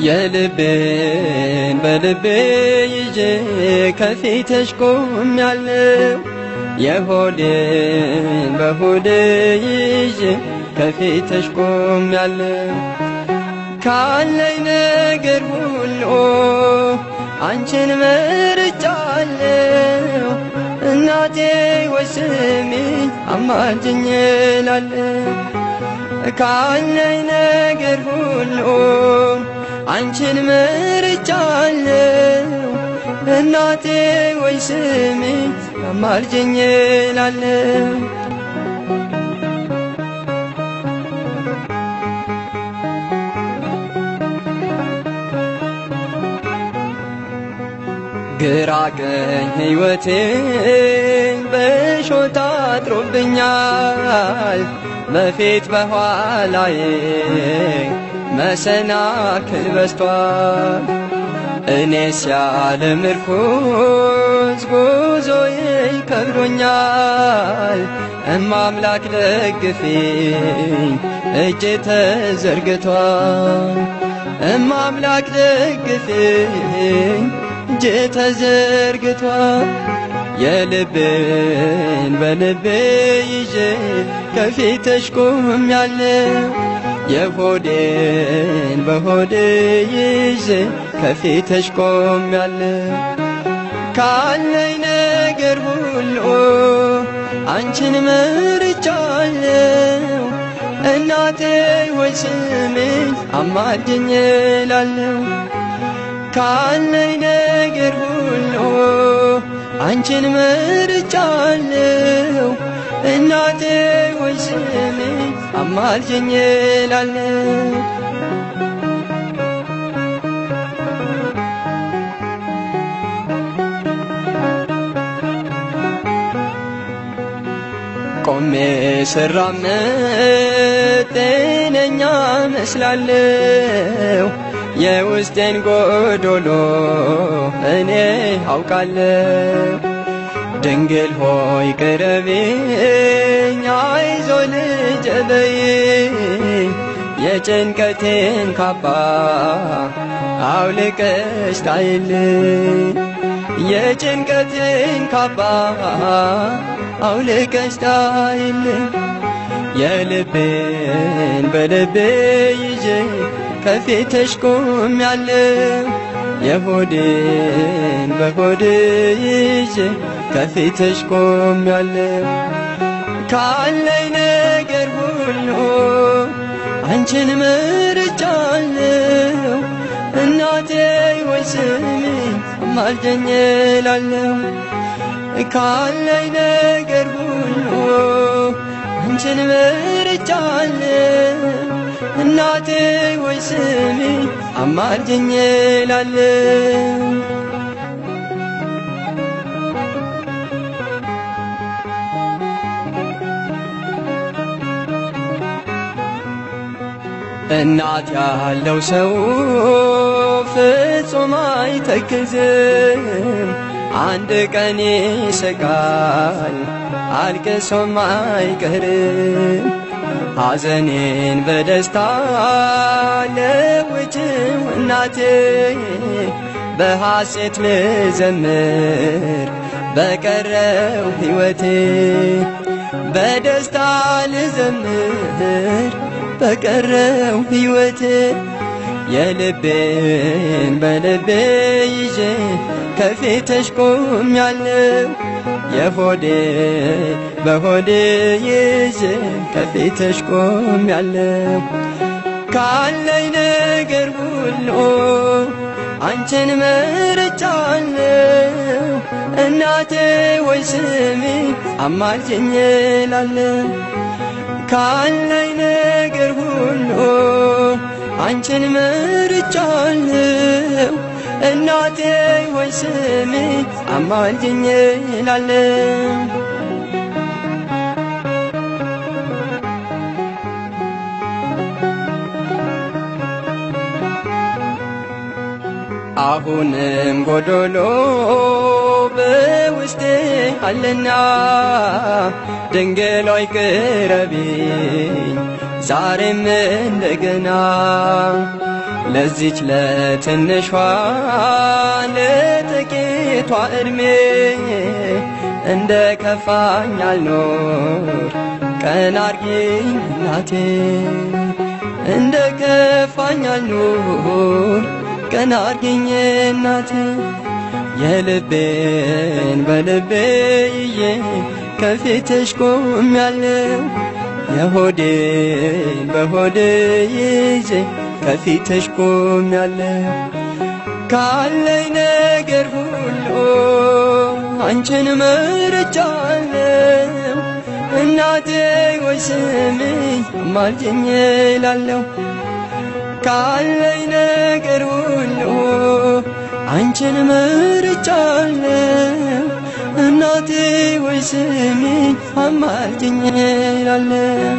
የልቤን በልቤ ይዤ ከፊትሽ ቆሜያለሁ። የሆዴን በሆዴ ይዤ ከፊትሽ ቆሜያለሁ። ካለኝ ነገር ሁሉ አንቺን መርጫለሁ። እናቴ ሆይ ስሚኝ አማልጅኝ እላለሁ። ካለኝ ነገር ሁሉ አንቺን መርጫለሁ። እናቴ ሆይ ስሚኝ አማልጅኝ እላለሁ። ግራ ቀኝ ሕይወቴን በእሾህ ታጥሮብኛል። በፊት በኋላዬ መሰናክል በዝቷል። እኔስ ያለ ምርኩዝ ጉዞዬ ከብዶኛል። እማምላክ ደግፊኝ እጄ ተዘርግቷል። እማምላክ ደግፊኝ እጄ ተዘርግቷል። የልቤን በልቤ ይዤ ከፊትሽ ቆሜያለሁ። የሆዴን በሆዴ ይዤ ከፊትሽ ቆሜያለሁ። ካለኝ ነገር ሁሉ አንቺን መርጫለሁ። እናቴ ሆይ ስሚኝ አማልጅኝ እላለሁ። ካለኝ ነገር ሁሉ አንቺን መርጫለሁ። እናቴ ሆይ ስሚኝ አማልጅኝ እላለሁ። ቆሜ ስራመድ ጤነኛ መስላለሁ። የውስጤን ጎዶሎ እኔ አውቃለሁ። ድንግል ሆይ ቅረቢኝ፣ አይዞ ልጄ በይኝ። የጭንቀቴን ካባ አውልቀሽ ጣይልኝ። የጭንቀቴን ካባ አውልቀሽ ጣይልኝ። የልቤን በልቤ ይዤ ከፊትሽ ቆሜያለሁ። የሆዴን በሆዴ ይዤ ከፊትሽ ቆሜያለሁ። ካለኝ ነገር ሁሉ አንቺን መርጫለሁ። እናቴ ሆይ ስሚኝ አማልጅኝ እላለሁ። ካለኝ ነገር ሁሉ አንቺን መርጫለሁ። እናቴ ሆይ ስሚኝ አማልጅኝ እላለሁ። እናት ያለው ሰው ፍጹም አይተክዝም። አንድ ቀን ይስቃል አልቅሶም አይቀርም። ሐዘኔን በደስታ ለውጭው እናቴ፣ በሐሴት ልዘምር በቀረው ሕይወቴ። በደስታ ልዘምር በቀረው ሕይወቴ። የልቤን በልቤ ይዤ ከፊትሽ ቆሜያለሁ። የሆዴ በሆዴ ይዤ ከፊትሽ ቆሜያለሁ። ካለኝ ነገር ሁሉ አንቺን መርጫለሁ። እናቴ ሆይ ስሚኝ አማልጅኝ እላለሁ። ካለኝ ነገር ሁሉ አንቺን መርጫለሁ። እናቴ ሆይ ስሚኝ አማልጅኝ እላለሁ። አሁንም ጎዶሎ በውስጤ አለና ድንግል ሆይ ቅረቢኝ ዛሬም እንደገና ለዚች ለትንሿ ለጥቂቷ ዕድሜ እንደ ከፋኝ አልኖር ቀና አርጊኝ እናቴ እንደ ከፋኝ አልኖር ቀና አርጊኝ እናቴ የልቤን በልቤ ይዤ ከፊትሽ ቆሜያለሁ የሆዴን በሆዴ ይዤ ከፊትሽ ቆሜያለሁ ካለኝ ነገር ሁሉ አንቺን መርጫለሁ እናቴ ሆይ ስሚኝ አማልጅኝ እላለሁ ካለኝ ነገር ሁሉ አንቺን መርጫለሁ እናቴ ሆይ ስሚኝ አማልጅኝ እላለሁ